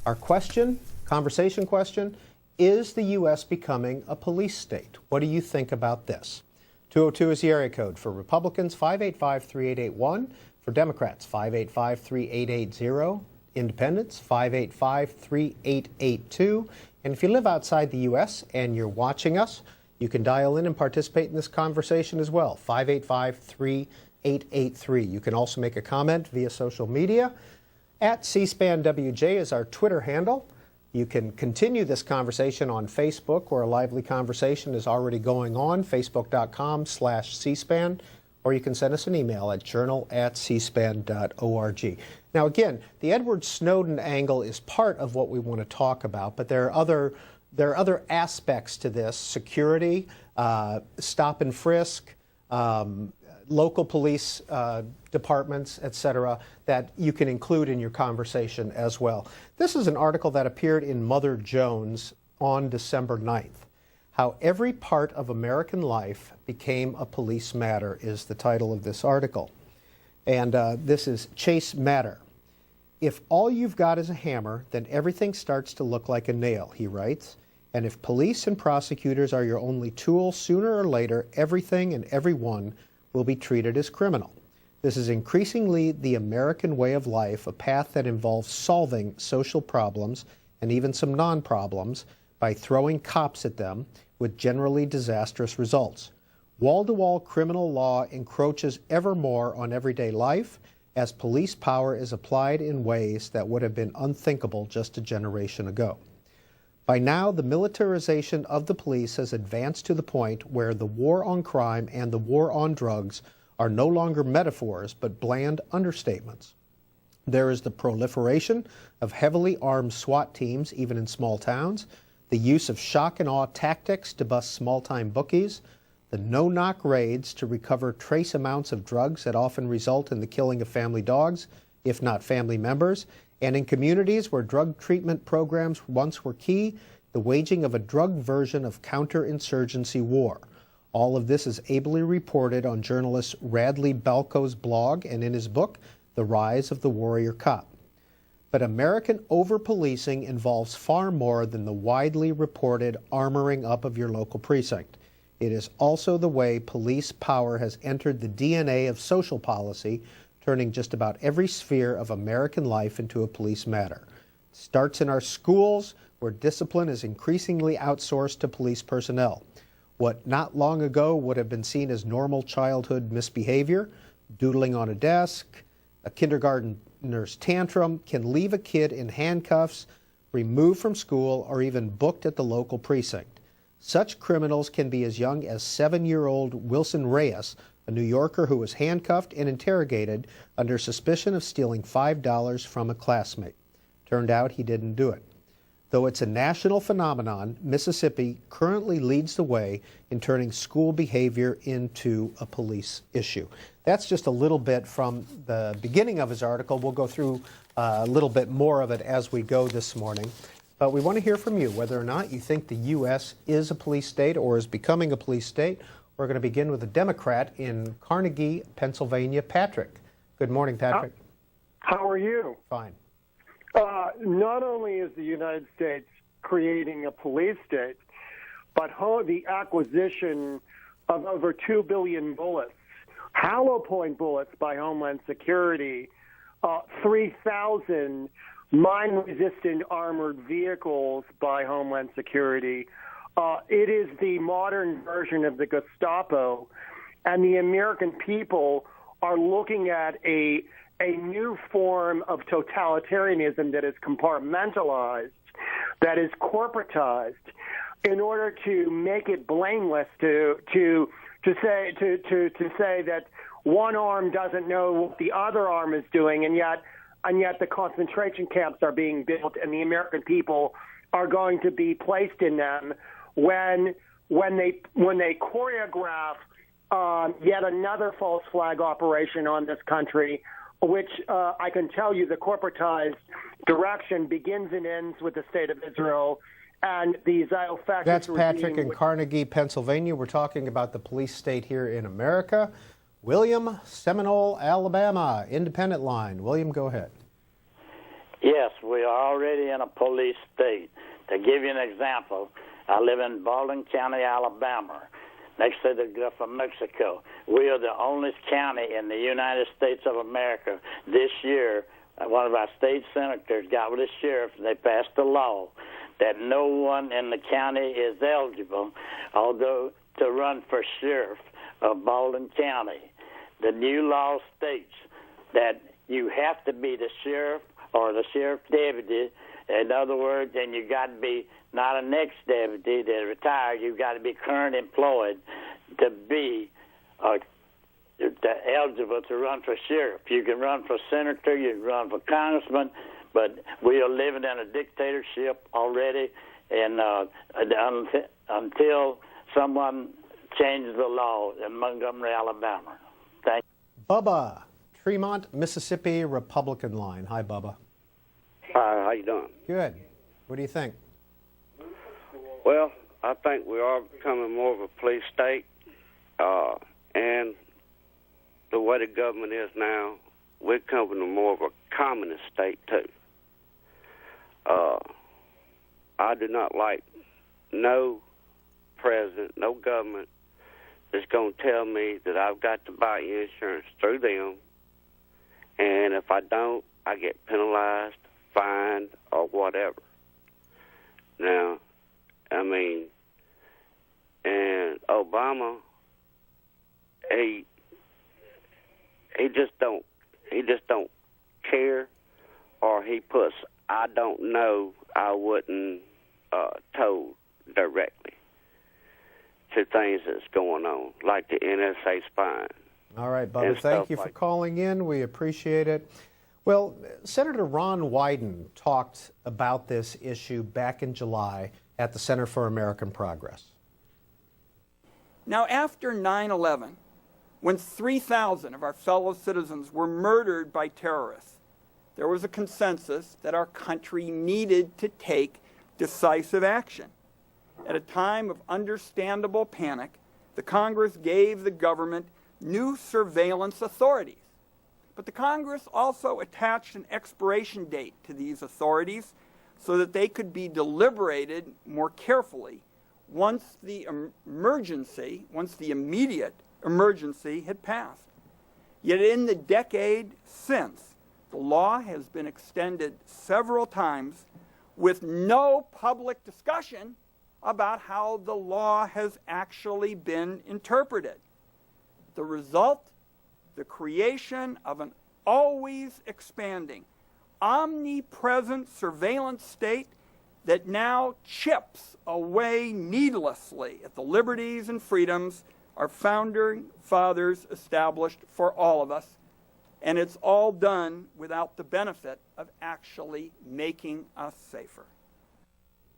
Our conversation question, is the U.S. becoming a police state? What do you think about this? 202 is the area code. For Republicans, 585-3881. For Democrats, 585-3880. Independents, 585-3882. And if you live outside the U.S. and you're watching us, you can dial in and participate in this conversation as well, 585-3883. You can also make a comment via social media. At C-SPAN WJ is our Twitter handle. You can continue this conversation on Facebook, where a lively conversation is already going on, facebook.com/cspan, or you can send us an email at journal@cspan.org. Now again, the Edward Snowden angle is part of what we want to talk about, but there are other aspects to this: security, stop and frisk, local police departments, etc., that you can include in your conversation as well. This is an article that appeared in Mother Jones on December 9th. How Every Part of American Life Became a Police Matter is the title of this article. And this is Chase Matter. If all you've got is a hammer, then everything starts to look like a nail, he writes. And if police and prosecutors are your only tool, sooner or later, everything and everyone will be treated as criminal. This is increasingly the American way of life, a path that involves solving social problems and even some non-problems by throwing cops at them with generally disastrous results. Wall-to-wall criminal law encroaches ever more on everyday life as police power is applied in ways that would have been unthinkable just a generation ago. By now, the militarization of the police has advanced to the point where the war on crime and the war on drugs are no longer metaphors, but bland understatements. There is the proliferation of heavily armed SWAT teams, even in small towns, the use of shock and awe tactics to bust small-time bookies, the no-knock raids to recover trace amounts of drugs that often result in the killing of family dogs, if not family members, and in communities where drug treatment programs once were key, the waging of a drug version of counterinsurgency war. All of this is ably reported on journalist Radley Balko's blog and in his book, The Rise of the Warrior Cop. But American over-policing involves far more than the widely reported armoring up of your local precinct. It is also the way police power has entered the DNA of social policy, turning just about every sphere of American life into a police matter. It starts in our schools, where discipline is increasingly outsourced to police personnel. What not long ago would have been seen as normal childhood misbehavior, doodling on a desk, a kindergartner's tantrum, can leave a kid in handcuffs, removed from school, or even booked at the local precinct. Such criminals can be as young as 7-year-old Wilson Reyes, a New Yorker who was handcuffed and interrogated under suspicion of stealing $5 from a classmate. Turned out he didn't do it. Though it's a national phenomenon, Mississippi currently leads the way in turning school behavior into a police issue. That's just a little bit from the beginning of his article. We'll go through a little bit more of it as we go this morning. But we want to hear from you, whether or not you think the U.S. is a police state or is becoming a police state. We're going to begin with a Democrat in Carnegie, Pennsylvania, Patrick. Good morning, Patrick. How are you? Fine. Not only is the United States creating a police state, but the acquisition of over 2 billion bullets, hollow point bullets by Homeland Security, 3,000 mine-resistant armored vehicles by Homeland Security. It is the modern version of the Gestapo, and the American people are looking at a new form of totalitarianism that is compartmentalized, that is corporatized, in order to make it blameless, to say that one arm doesn't know what the other arm is doing, and yet the concentration camps are being built, and the American people are going to be placed in them when they choreograph yet another false flag operation on this country, which I can tell you the corporatized direction begins and ends with the state of Israel and the Zionist. That's Patrick in Carnegie, Pennsylvania. We're talking about the police state here in America. William, Seminole, Alabama, Independent Line. William, go ahead. Yes, we are already in a police state. To give you an example, I live in Baldwin County, Alabama, next to the Gulf of Mexico. We are the only county in the United States of America this year. One of our state senators got with the sheriff, and they passed a law that no one in the county is eligible, although to run for sheriff of Baldwin County. The new law states that you have to be the sheriff or the sheriff's deputy. In other words, and you got to be not an ex-deputy that retired. You got to be current employed to be eligible to run for sheriff. You can run for senator, you can run for congressman, but we are living in a dictatorship already, and until someone changes the law in Montgomery, Alabama. Thank you. Bubba, Tremont, Mississippi, Republican line. Hi, Bubba. Hi, how you doing? Good. What do you think? Well, I think we are becoming more of a police state, and the way the government is now, we're becoming more of a communist state, too. I do not like no president, no government that's going to tell me that I've got to buy insurance through them, and if I don't, I get penalized, fined, or whatever. Now, I mean, and Obama, he just don't care, or he puts I don't know, I wouldn't told directly to things that's going on, like the NSA spying. All right, Bubba, thank you for calling in. We appreciate it. Well, Senator Ron Wyden talked about this issue back in July at the Center for American Progress. Now, after 9/11, when 3,000 of our fellow citizens were murdered by terrorists, there was a consensus that our country needed to take decisive action. At a time of understandable panic, the Congress gave the government new surveillance authorities. But the Congress also attached an expiration date to these authorities so that they could be deliberated more carefully once the immediate emergency had passed. Yet in the decade since, the law has been extended several times with no public discussion about how the law has actually been interpreted. The result? The creation of an always expanding, omnipresent surveillance state that now chips away needlessly at the liberties and freedoms our founding fathers established for all of us, and it's all done without the benefit of actually making us safer.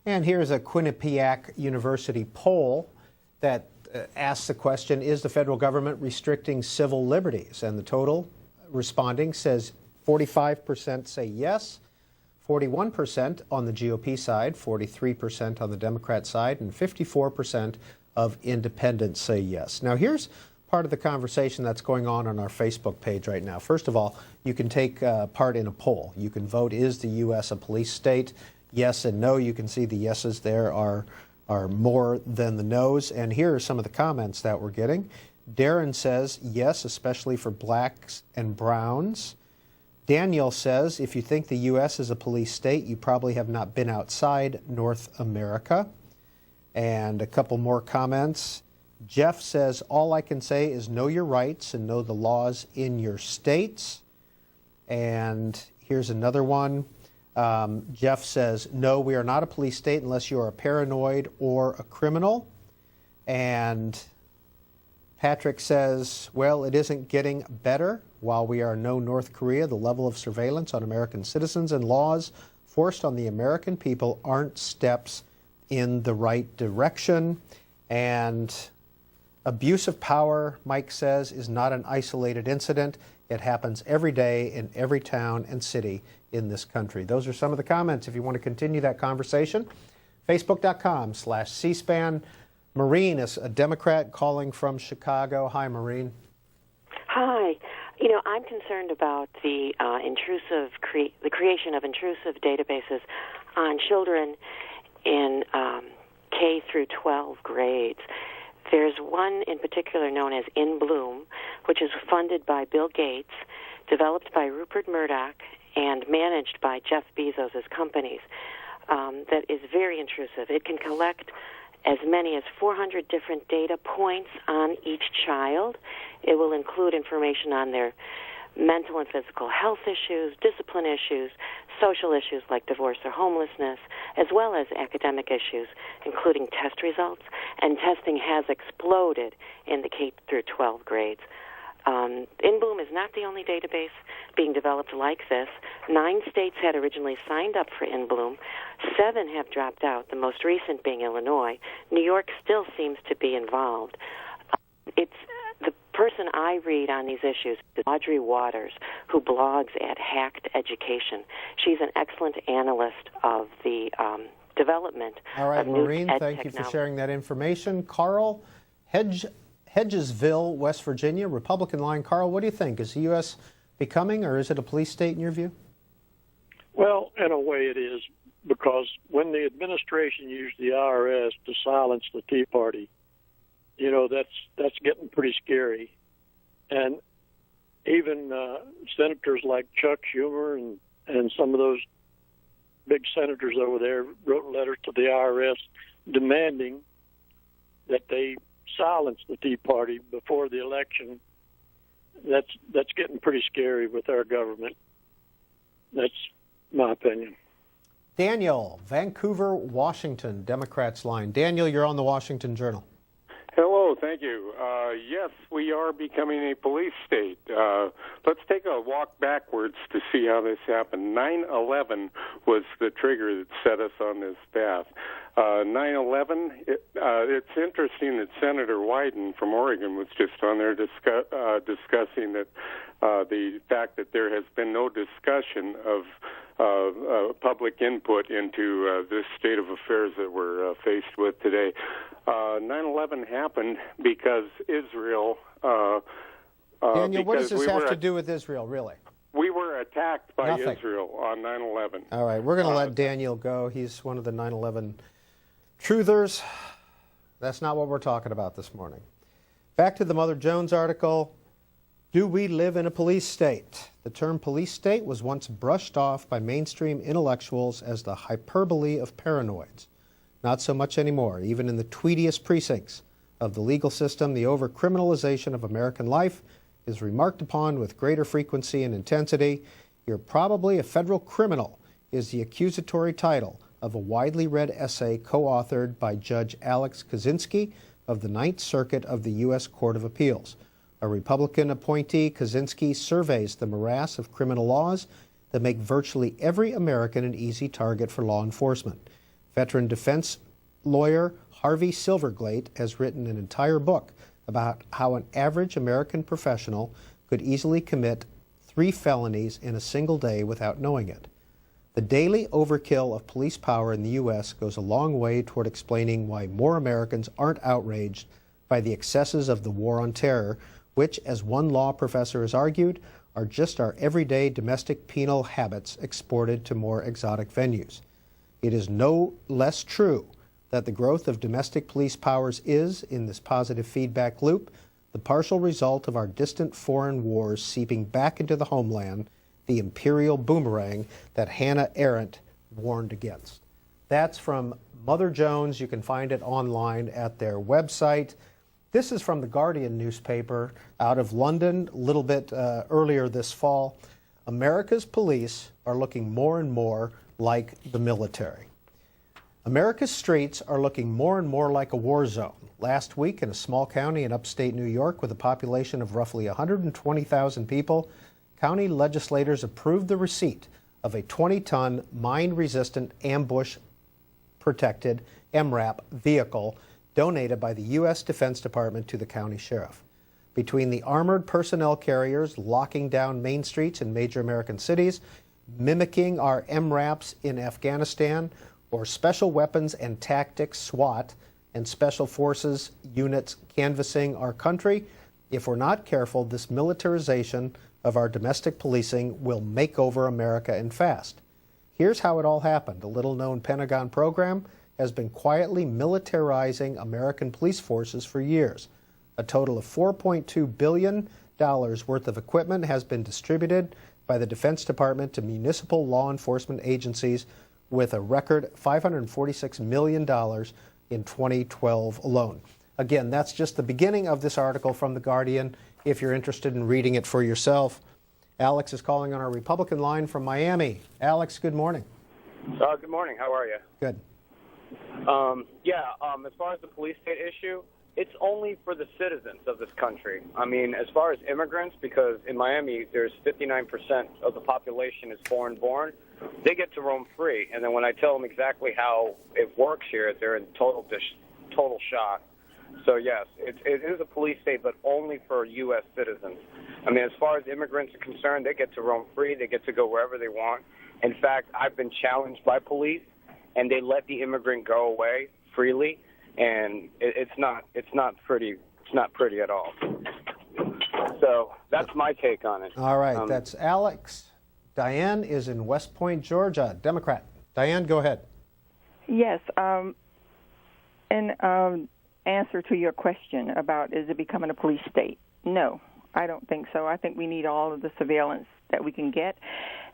And here's a Quinnipiac University poll that asks the question, is the federal government restricting civil liberties? And the total responding says 45% say yes, 41% on the GOP side, 43% on the Democrat side, and 54% of independents say yes. Now, here's part of the conversation that's going on our Facebook page right now. First of all, you can take part in a poll. You can vote, is the U.S. a police state? Yes and no. You can see the yeses there are more than the no's. And here are some of the comments that we're getting. Darren says yes, especially for blacks and browns. Daniel says, if you think the U.S. is a police state, you probably have not been outside North America. And a couple more comments. Jeff says, all I can say is know your rights and know the laws in your states. And here's another one. Jeff says, no, we are not a police state unless you are a paranoid or a criminal. And Patrick says, well, it isn't getting better. While we are no North Korea, the level of surveillance on American citizens and laws forced on the American people aren't steps in the right direction. And abuse of power, Mike says, is not an isolated incident. It happens every day in every town and city in this country. Those are some of the comments. If you want to continue that conversation, Facebook.com/C-SPAN. Maureen is a Democrat calling from Chicago. Hi, Maureen. Hi. You know, I'm concerned about the the creation of intrusive databases on children in K through 12 grades. There's one in particular known as In Bloom, which is funded by Bill Gates, developed by Rupert Murdoch, and managed by Jeff Bezos' companies. That is very intrusive. It can collect as many as 400 different data points on each child. It will include information on their mental and physical health issues, discipline issues, social issues like divorce or homelessness, as well as academic issues, including test results. And testing has exploded in the K through 12 grades. InBloom is not the only database being developed like this. 9 states had originally signed up for InBloom. 7 have dropped out, the most recent being Illinois. New York still seems to be involved. It's the person I read on these issues is Audrey Waters, who blogs at Hacked Education. She's an excellent analyst of the development All right, of Maureen, new thank you technology. for sharing that information. Carl, Hedgesville, West Virginia, Republican line. Carl, what do you think? Is the U.S. becoming, or is it a police state in your view? Well, in a way it is, because when the administration used the IRS to silence the Tea Party, you know, that's getting pretty scary. And even senators like Chuck Schumer and some of those big senators over there wrote letters to the IRS demanding that they silence the Tea Party before the election. That's getting pretty scary with our government. That's my opinion. Daniel, Vancouver, Washington, Democrats line. Daniel, you're on the Washington Journal. Hello, thank you. Yes, we are becoming a police state. Let's take a walk backwards to see how this happened. 9/11 was the trigger that set us on this path. 9/11, it's interesting that Senator Wyden from Oregon was just on there discussing that the fact that there has been no discussion of public input into this state of affairs that we're faced with today. 9/11 happened because Israel... Daniel, what does this have to do with Israel, really? We were attacked by Nothing. Israel on 9/11. All right, we're going to let Daniel go. He's one of the 9/11 truthers. That's not what we're talking about this morning. Back to the Mother Jones article. Do we live in a police state? The term police state was once brushed off by mainstream intellectuals as the hyperbole of paranoids. Not so much anymore. Even in the tweediest precincts of the legal system, the over-criminalization of American life is remarked upon with greater frequency and intensity. You're probably a federal criminal is the accusatory title of a widely read essay co-authored by Judge Alex Kozinski of the Ninth Circuit of the U.S. Court of Appeals. A Republican appointee, Kozinski surveys the morass of criminal laws that make virtually every American an easy target for law enforcement. Veteran defense lawyer Harvey Silverglate has written an entire book about how an average American professional could easily commit 3 felonies in a single day without knowing it. The daily overkill of police power in the U.S. goes a long way toward explaining why more Americans aren't outraged by the excesses of the war on terror, which, as one law professor has argued, are just our everyday domestic penal habits exported to more exotic venues. It is no less true that the growth of domestic police powers is, in this positive feedback loop, the partial result of our distant foreign wars seeping back into the homeland, the imperial boomerang that Hannah Arendt warned against. That's from Mother Jones. You can find it online at their website. This is from the Guardian newspaper out of London, a little bit earlier this fall. America's police are looking more and more like the military. America's streets are looking more and more like a war zone. Last week, in a small county in upstate New York with a population of roughly 120,000 people, county legislators approved the receipt of a 20-ton mine-resistant ambush-protected MRAP vehicle donated by the U.S. Defense Department to the county sheriff. Between the armored personnel carriers locking down main streets in major American cities, mimicking our MRAPs in Afghanistan, or Special Weapons and Tactics, SWAT, and Special Forces units canvassing our country, If we're not careful, this militarization of our domestic policing will make over America and fast. Here's how it all happened. A little-known Pentagon program has been quietly militarizing American police forces for years. A total of $4.2 billion worth of equipment has been distributed by the Defense Department to municipal law enforcement agencies, with a record $546 million in 2012 alone. Again, that's just the beginning of this article from The Guardian, if you're interested in reading it for yourself. Alex is calling on our Republican line from Miami. Alex, good morning. Good morning. How are you? Good. As far as the police state issue, it's only for the citizens of this country. I mean, as far as immigrants, because in Miami there's 59% of the population is foreign-born, they get to roam free. And then when I tell them exactly how it works here, they're in total shock. So yes, it is a police state, but only for U.S. citizens. I mean, as far as immigrants are concerned, they get to roam free. They get to go wherever they want. In fact, I've been challenged by police, and they let the immigrant go away freely, and it's not pretty. It's not pretty at all. So that's my take on it. All right, that's Alex. Diane is in West Point, Georgia, Democrat. Diane, go ahead. Yes. In answer to your question about is it becoming a police state, no, I don't think so. I think we need all of the surveillance that we can get.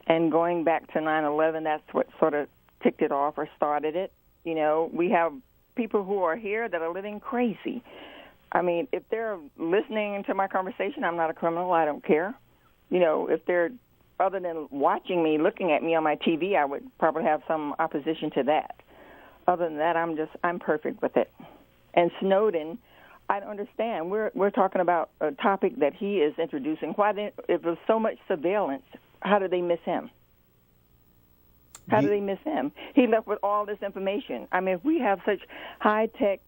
And going back to 9/11, that's what sort of ticked it off or started it. You know, we have people who are here that are living crazy. I mean, if they're listening to my conversation, I'm not a criminal. I don't care. You know, if they're, other than watching me, looking at me on my TV, I would probably have some opposition to that. Other than that, I'm perfect with it. And Snowden, I don't understand. We're talking about a topic that he is introducing. If there's so much surveillance, how did they miss him? How did they miss him? He left with all this information. I mean, if we have such high-tech,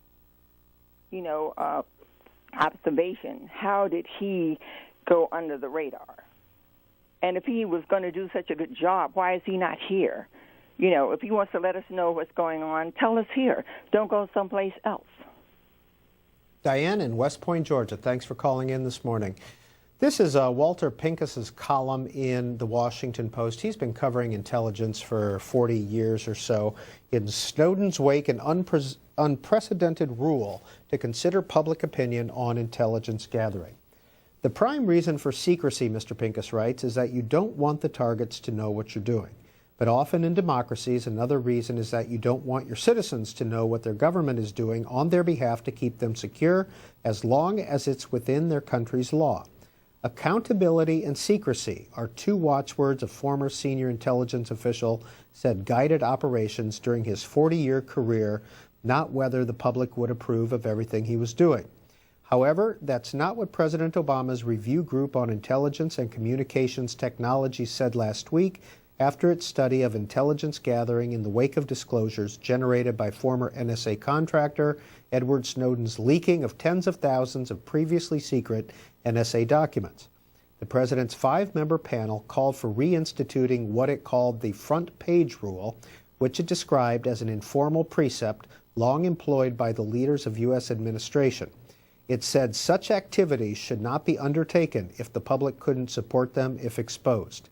observation, how did he go under the radar? And if he was going to do such a good job, why is he not here? You know, if he wants to let us know what's going on, tell us here. Don't go someplace else. Diane in West Point, Georgia, thanks for calling in this morning. This is Walter Pincus's column in the Washington Post. He's been covering intelligence for 40 years or so. In Snowden's wake, an unprecedented rule to consider public opinion on intelligence gathering. The prime reason for secrecy, Mr. Pincus writes, is that you don't want the targets to know what you're doing. But often in democracies, another reason is that you don't want your citizens to know what their government is doing on their behalf to keep them secure, as long as it's within their country's law. Accountability and secrecy are two watchwords a former senior intelligence official said guided operations during his 40-year career, not whether the public would approve of everything he was doing. However, that's not what President Obama's Review Group on Intelligence and Communications Technology said last week after its study of intelligence gathering in the wake of disclosures generated by former NSA contractor Edward Snowden's leaking of tens of thousands of previously secret NSA documents. The president's 5-member panel called for reinstituting what it called the front page rule, which it described as an informal precept long employed by the leaders of U.S. administration. It said such activities should not be undertaken if the public couldn't support them if exposed.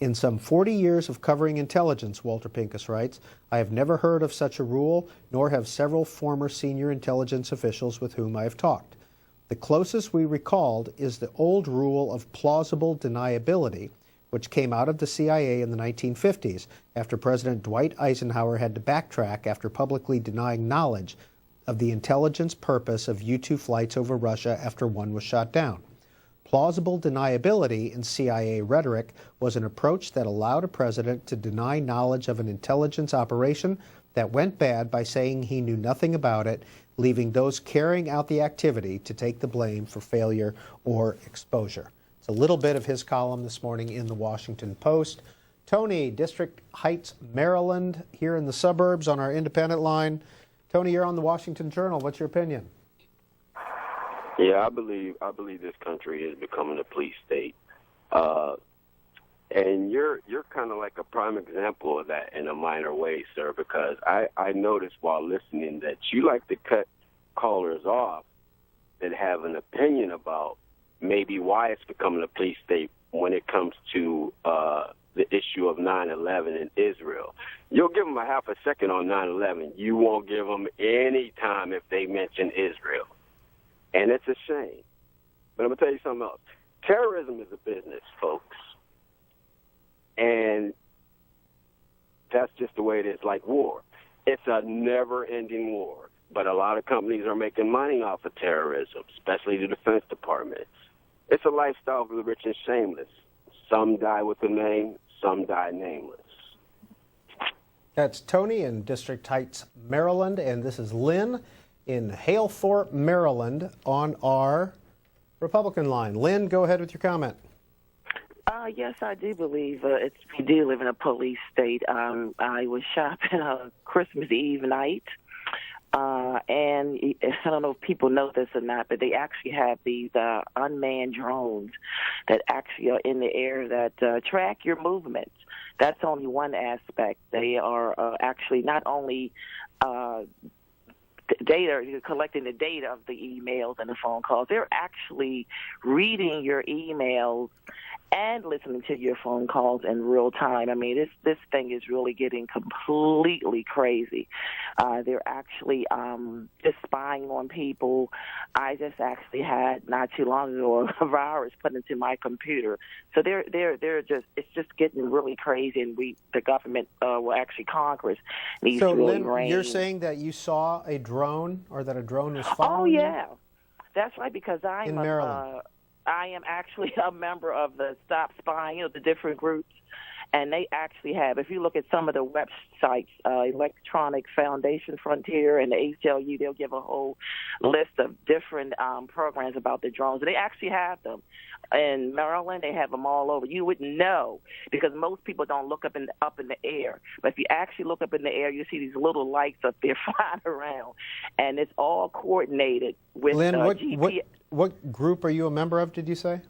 In some 40 years of covering intelligence, Walter Pincus writes, I have never heard of such a rule, nor have several former senior intelligence officials with whom I have talked. The closest we recalled is the old rule of plausible deniability, which came out of the CIA in the 1950s after President Dwight Eisenhower had to backtrack after publicly denying knowledge of the intelligence purpose of U-2 flights over Russia after one was shot down. Plausible deniability in CIA rhetoric was an approach that allowed a president to deny knowledge of an intelligence operation that went bad by saying he knew nothing about it, leaving those carrying out the activity to take the blame for failure or exposure. It's a little bit of his column this morning in the Washington Post. Tony, District Heights, Maryland, here in the suburbs on our independent line. Tony, you're on the Washington Journal. What's your opinion? Yeah, I believe this country is becoming a police state, and you're kind of like a prime example of that in a minor way, sir. Because I noticed while listening that you like to cut callers off that have an opinion about maybe why it's becoming a police state when it comes to the issue of 9/11 in Israel. You'll give them a half a second on 9/11. You won't give them any time if they mention Israel. And it's a shame. But I'm going to tell you something else. Terrorism is a business, folks. And that's just the way it is, like war. It's a never-ending war. But a lot of companies are making money off of terrorism, especially the Defense Department. It's a lifestyle for the rich and shameless. Some die with a name, some die nameless. That's Tony in District Heights, Maryland, and this is Lynn in Halethorpe, Maryland, on our Republican line. Lynn, go ahead with your comment. Yes, I do believe we do live in a police state. I was shopping on Christmas Eve night, and I don't know if people know this or not, but they actually have these unmanned drones that actually are in the air that track your movements. That's only one aspect. They are actually not only data, collecting the data of the emails and the phone calls. They're actually reading your emails and listening to your phone calls in real time. I mean, this thing is really getting completely crazy. They're actually just spying on people. I just actually had not too long ago a virus put into my computer. So they're just, it's just getting really crazy, and the government, well, actually Congress needs to really Lynn, rein. you're saying that you saw a drone, or that a drone was following you? Oh yeah, that's right. Because in Maryland. I am actually a member of the Stop Spying, the different groups, and they actually have, if you look at some of the websites, Electronic Foundation Frontier and the ACLU, they'll give a whole list of different programs about the drones. They actually have them. In Maryland, they have them all over. You wouldn't know because most people don't look up in the air. But if you actually look up in the air, you see these little lights up there flying around, and it's all coordinated with Lynn, GPS. What group are you a member of, did you say?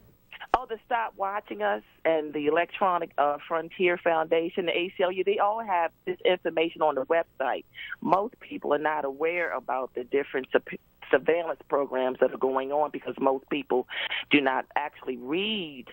Oh, the Stop Watching Us and the Electronic Frontier Foundation, the ACLU, they all have this information on the website. Most people are not aware about the different surveillance programs that are going on because most people do not actually read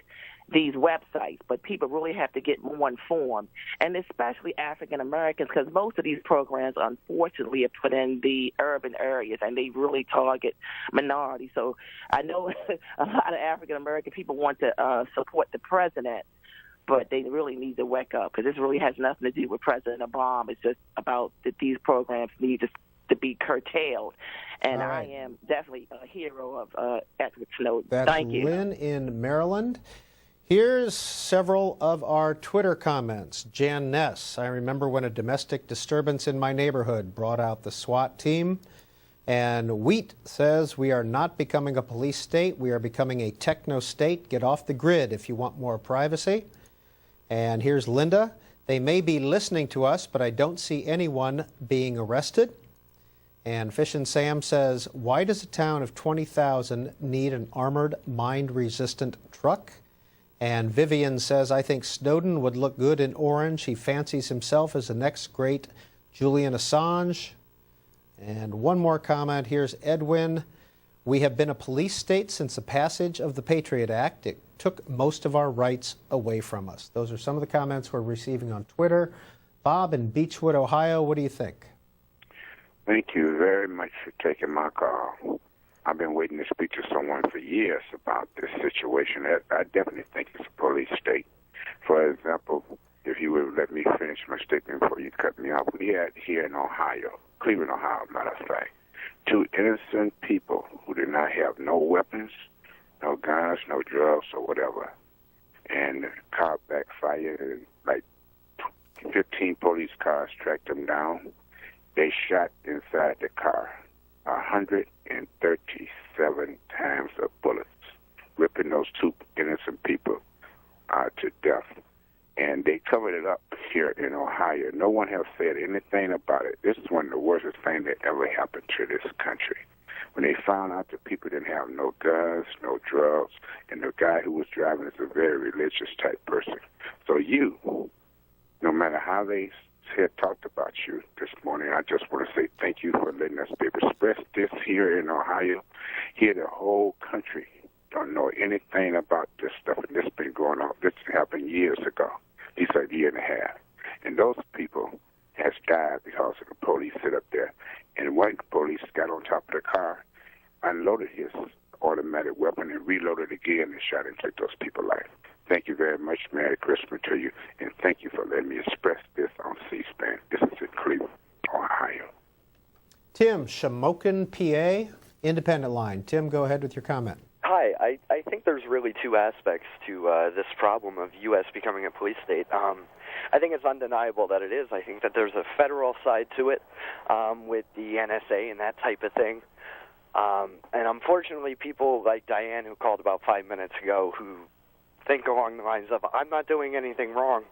these websites, but people really have to get more informed, and especially African Americans, because most of these programs, unfortunately, are put in the urban areas, and they really target minorities. So I know a lot of African American people want to support the president, but they really need to wake up, because this really has nothing to do with President Obama. It's just about that these programs need to be curtailed. And right. I am definitely a hero of Edward Snowden. That's Thank you. Lynn in Maryland. Here's several of our Twitter comments. Jan Ness, I remember when a domestic disturbance in my neighborhood brought out the SWAT team. And Wheat says, we are not becoming a police state. We are becoming a techno state. Get off the grid if you want more privacy. And here's Linda. They may be listening to us, but I don't see anyone being arrested. And Fish and Sam says, why does a town of 20,000 need an armored, mine-resistant truck? And Vivian says, I think Snowden would look good in orange. He fancies himself as the next great Julian Assange. And one more comment. Here's Edwin. We have been a police state since the passage of the Patriot Act. It took most of our rights away from us. Those are some of the comments we're receiving on Twitter. Bob in Beechwood, Ohio, what do you think? Thank you very much for taking my call. I've been waiting to speak to someone for years about this situation. I definitely think it's a police state. For example, if you would let me finish my statement before you cut me off, we had here in Ohio, Cleveland, Ohio, matter of fact, 2 innocent people who did not have no weapons, no guns, no drugs, or whatever. And the car backfired, and like 15 police cars tracked them down. They shot inside the car 137 times of bullets, ripping those 2 innocent people to death. And they covered it up here in Ohio. No one has said anything about it. This is one of the worst things that ever happened to this country. When they found out that people didn't have no guns, no drugs, and the guy who was driving is a very religious type person. So you, no matter how they talked about you this morning, I just want to say thank you for letting us be able to express this here in Ohio. Here the whole country don't know anything about this stuff, and this has been going on. This happened years ago. He said a year and a half. And those people has died because of the police sit up there. And one police got on top of the car, unloaded his automatic weapon, and reloaded again and shot and took those people's life. Thank you very much. Merry Christmas to you, and thank you for letting me express this on C-SPAN. This is in Cleveland, Ohio. Tim, Shamokin, PA, Independent Line. Tim, go ahead with your comment. Hi. I think there's really two aspects to this problem of U.S. becoming a police state. I think it's undeniable that it is. I think that there's a federal side to it with the NSA and that type of thing. And unfortunately, people like Diane, who called about 5 minutes ago, who think along the lines of, I'm not doing anything wrong,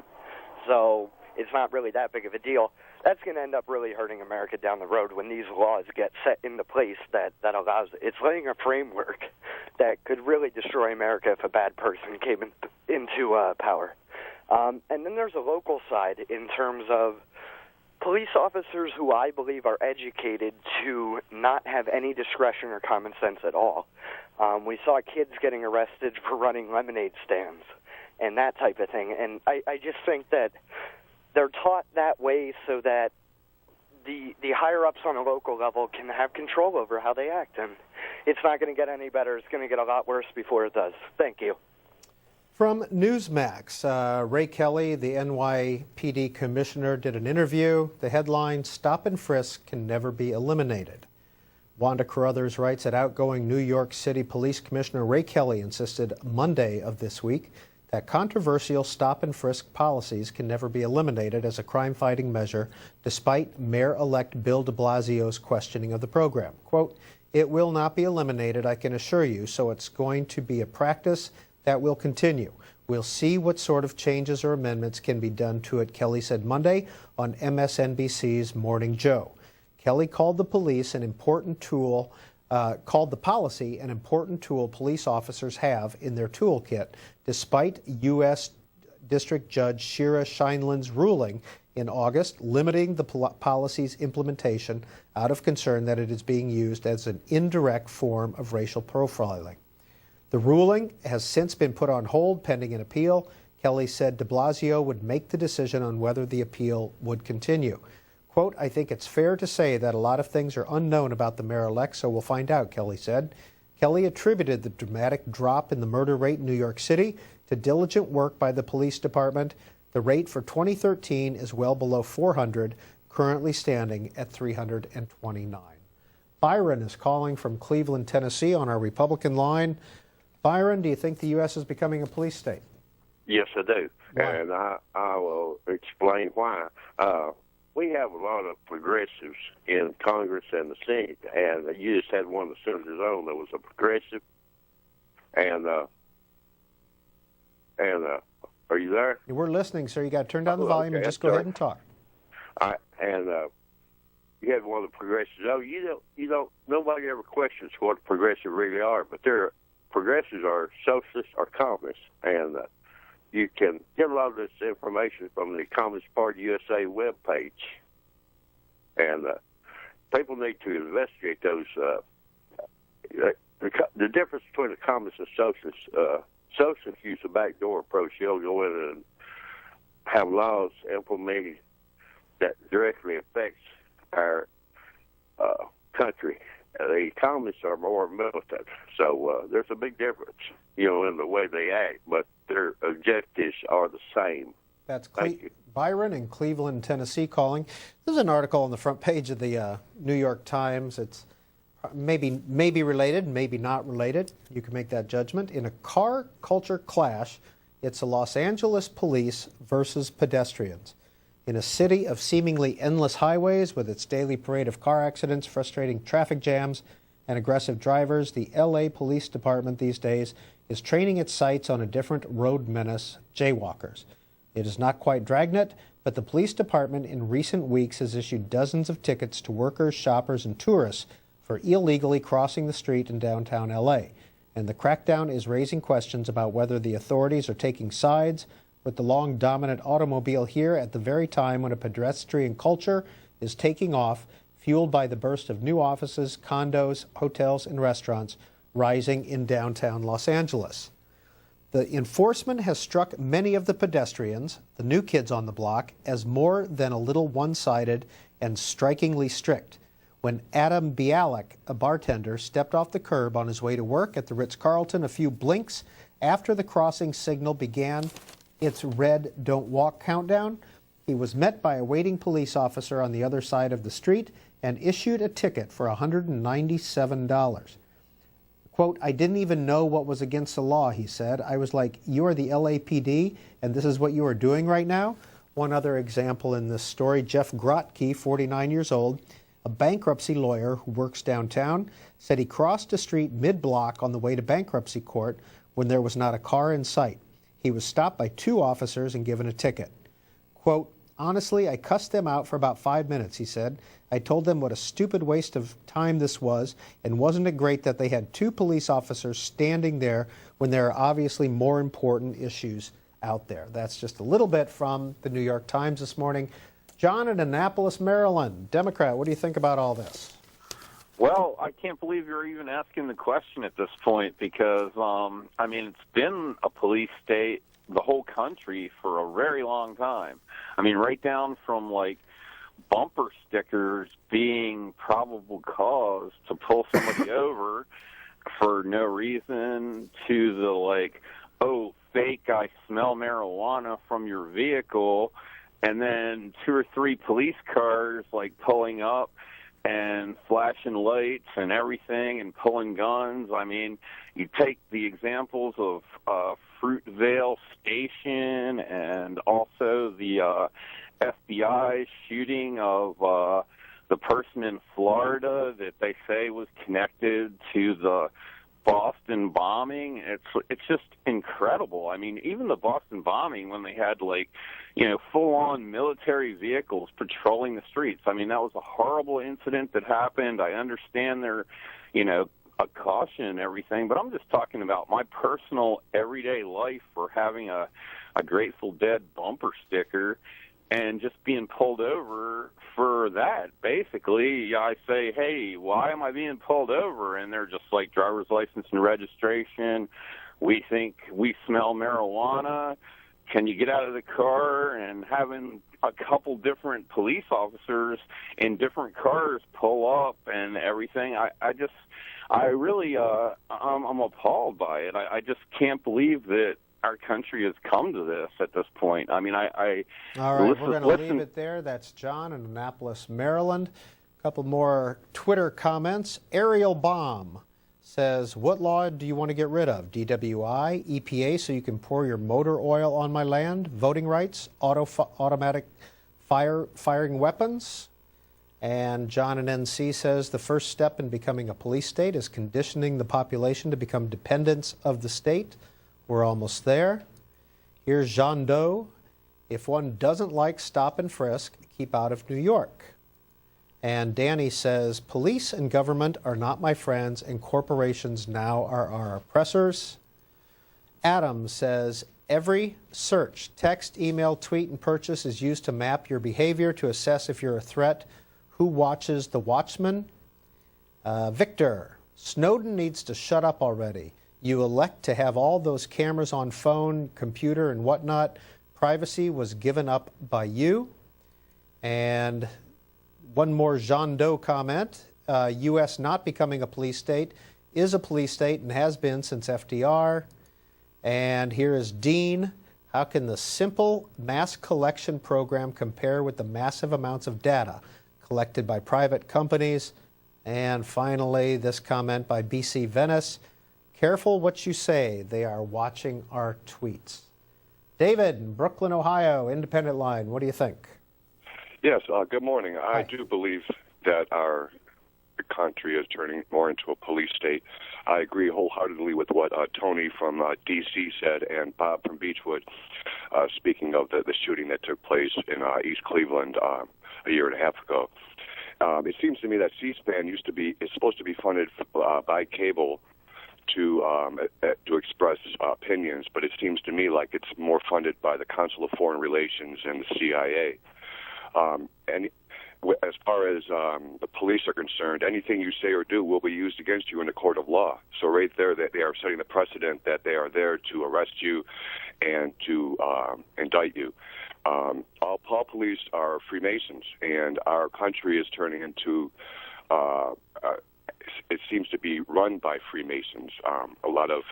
so it's not really that big of a deal. That's going to end up really hurting America down the road when these laws get set into place that allows it. It's laying a framework that could really destroy America if a bad person came into power. And then there's a local side in terms of police officers who I believe are educated to not have any discretion or common sense at all. We saw kids getting arrested for running lemonade stands and that type of thing. And I just think that they're taught that way so that the higher-ups on a local level can have control over how they act. And it's not going to get any better. It's going to get a lot worse before it does. Thank you. From Newsmax, Ray Kelly, the NYPD commissioner, did an interview. The headline, "Stop and Frisk Can Never Be Eliminated." Wanda Carruthers writes that outgoing New York City Police Commissioner Ray Kelly insisted Monday of this week that controversial stop and frisk policies can never be eliminated as a crime-fighting measure, despite Mayor-elect Bill de Blasio's questioning of the program. Quote, "It will not be eliminated, I can assure you, so it's going to be a practice that will continue. We'll see what sort of changes or amendments can be done to it," Kelly said Monday on MSNBC's Morning Joe. Kelly called the police an important tool, called the policy an important tool police officers have in their toolkit, despite U.S. District Judge Shira Scheindlin's ruling in August limiting the policy's implementation out of concern that it is being used as an indirect form of racial profiling. The ruling has since been put on hold pending an appeal. Kelly said de Blasio would make the decision on whether the appeal would continue. Quote, "I think it's fair to say that a lot of things are unknown about the mayor-elect, so we'll find out," Kelly said. Kelly attributed the dramatic drop in the murder rate in New York City to diligent work by the police department. The rate for 2013 is well below 400, currently standing at 329. Byron is calling from Cleveland, Tennessee on our Republican line. Byron, do you think the U.S. is becoming a police state? Yes, I do. Why? And I will explain why. We have a lot of progressives in Congress and the Senate, and you just had one of the senators on that was a progressive. And are you there? We're listening, sir. You got to turn down the volume and just go ahead and talk. You had one of the progressives. Oh, you don't. Nobody ever questions what progressives really are, but progressives are socialists or communists, and you can get a lot of this information from the Communist Party USA webpage. And people need to investigate those. The difference between the communists and socialists. Socialists use a backdoor approach. They'll go in and have laws implemented that directly affects our country. The communists are more militant, so there's a big difference, in the way they act, but their objectives are the same. That's Byron in Cleveland, Tennessee calling. There's an article on the front page of the New York Times. It's maybe related, maybe not related. You can make that judgment. In a car culture clash, it's the Los Angeles police versus pedestrians. In a city of seemingly endless highways with its daily parade of car accidents, frustrating traffic jams, and aggressive drivers, the L.A. Police Department these days is training its sights on a different road menace, jaywalkers. It is not quite Dragnet, but the police department in recent weeks has issued dozens of tickets to workers, shoppers, and tourists for illegally crossing the street in downtown L.A. And the crackdown is raising questions about whether the authorities are taking sides with the long dominant automobile here at the very time when a pedestrian culture is taking off, fueled by the burst of new offices, condos, hotels, and restaurants rising in downtown Los Angeles. The enforcement has struck many of the pedestrians, the new kids on the block, as more than a little one-sided and strikingly strict. When Adam Bialik, a bartender, stepped off the curb on his way to work at the Ritz-Carlton a few blinks after the crossing signal began its red "Don't Walk" countdown, he was met by a waiting police officer on the other side of the street and issued a ticket for $197. Quote, "I didn't even know what was against the law," he said. "I was like, you are the LAPD, and this is what you are doing right now?" One other example in this story, Jeff Grotke, 49 years old, a bankruptcy lawyer who works downtown, said he crossed a street mid-block on the way to bankruptcy court when there was not a car in sight. He was stopped by 2 officers and given a ticket. Quote, "Honestly, I cussed them out for about 5 minutes," he said. "I told them what a stupid waste of time this was, and wasn't it great that they had 2 police officers standing there when there are obviously more important issues out there." That's just a little bit from the New York Times this morning. John in Annapolis, Maryland, Democrat, what do you think about all this? Well, I can't believe you're even asking the question at this point because, I mean, it's been a police state, the whole country, for a very long time. I mean, right down from, like, bumper stickers being probable cause to pull somebody over for no reason to the, like, oh, fake, I smell marijuana from your vehicle, and then 2 or 3 police cars, like, pulling up and flashing lights and everything and pulling guns. I mean, you take the examples of Fruitvale Station and also the FBI shooting of the person in Florida that they say was connected to the Boston bombing. It's just incredible. I mean, even the Boston bombing, when they had, like, you know, full-on military vehicles patrolling the streets. I mean, that was a horrible incident that happened. I understand their, you know, a caution and everything, but I'm just talking about my personal everyday life for having a Grateful Dead bumper sticker and just being pulled over for that. Basically, I say, hey, why am I being pulled over? And they're just like, driver's license and registration. We think we smell marijuana. Can you get out of the car? And having a couple different police officers in different cars pull up and everything. I'm appalled by it. I just can't believe that our country has come to this at this point. I mean, All right, we're going to leave it there. That's John in Annapolis, Maryland. A couple more Twitter comments. Ariel Baum says, what law do you want to get rid of? DWI, EPA, so you can pour your motor oil on my land, voting rights, automatic firing weapons. And John in NC says, the first step in becoming a police state is conditioning the population to become dependents of the state. We're almost there. Here's Jean Doe. If one doesn't like stop and frisk, keep out of New York. And Danny says, police and government are not my friends, and corporations now are our oppressors. Adam says, every search, text, email, tweet, and purchase is used to map your behavior to assess if you're a threat. Who watches the watchman? Victor, Snowden needs to shut up already. You elect to have all those cameras on phone, computer, and whatnot. Privacy was given up by you. And one more Jean Doe comment. U.S. not becoming a police state is a police state and has been since FDR. And here is Dean. How can the simple mass collection program compare with the massive amounts of data collected by private companies? And finally, this comment by BC Venice. Careful what you say. They are watching our tweets. David in Brooklyn, Ohio, Independent Line. What do you think? Yes, good morning. I do believe that our country is turning more into a police state. I agree wholeheartedly with what Tony from D.C. said and Bob from Beechwood, speaking of the shooting that took place in East Cleveland a year and a half ago. It seems to me that C-SPAN is supposed to be funded by cable to express opinions, but it seems to me like it's more funded by the Council of Foreign Relations and the CIA. And as far as the police are concerned, anything you say or do will be used against you in a court of law. So right there, that they are setting the precedent that they are there to arrest you and to indict you. All police are Freemasons, and our country is turning into, it seems to be run by Freemasons. A lot of,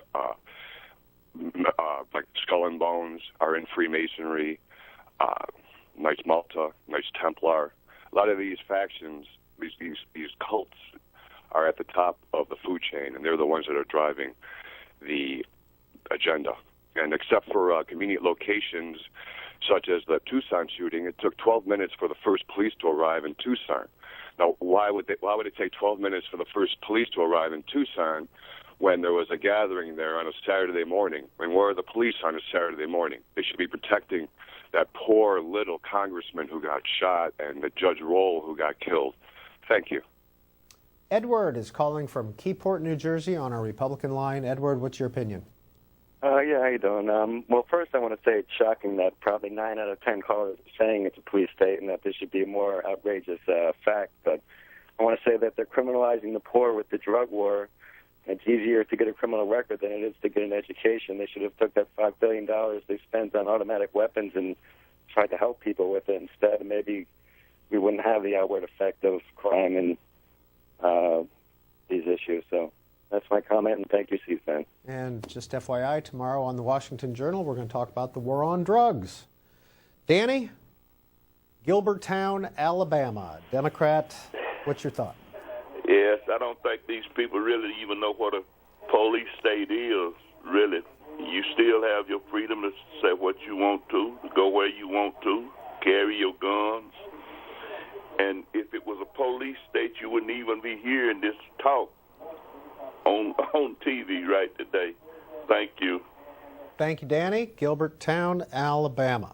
like Skull and Bones are in Freemasonry, Knights Malta, Knights Templar. A lot of these factions, these cults, are at the top of the food chain, and they're the ones that are driving the agenda. And except for convenient locations, such as the Tucson shooting, it took 12 minutes for the first police to arrive in Tucson. Now, why would it take 12 minutes for the first police to arrive in Tucson when there was a gathering there on a Saturday morning? I mean, where are the police on a Saturday morning? They should be protecting that poor little congressman who got shot and the Judge Roll who got killed. Thank you. Edward is calling from Keyport, New Jersey on our Republican line. Edward, what's your opinion? Yeah, how you doing? Well, first I want to say it's shocking that probably 9 out of 10 callers are saying it's a police state and that this should be a more outrageous fact. But I want to say that they're criminalizing the poor with the drug war. It's easier to get a criminal record than it is to get an education. They should have took that $5 billion they spent on automatic weapons and tried to help people with it instead. Maybe we wouldn't have the outward effect of crime and these issues. So that's my comment, and thank you, C-SPAN. And just FYI, tomorrow on the Washington Journal, we're going to talk about the war on drugs. Danny, Gilbertown, Alabama, Democrat, what's your thought? Yes, I don't think these people really even know what a police state is, really. You still have your freedom to say what you want to go where you want to, carry your guns. And if it was a police state, you wouldn't even be hearing this talk on TV right today. Thank you. Thank you, Danny. Gilbertown, Alabama.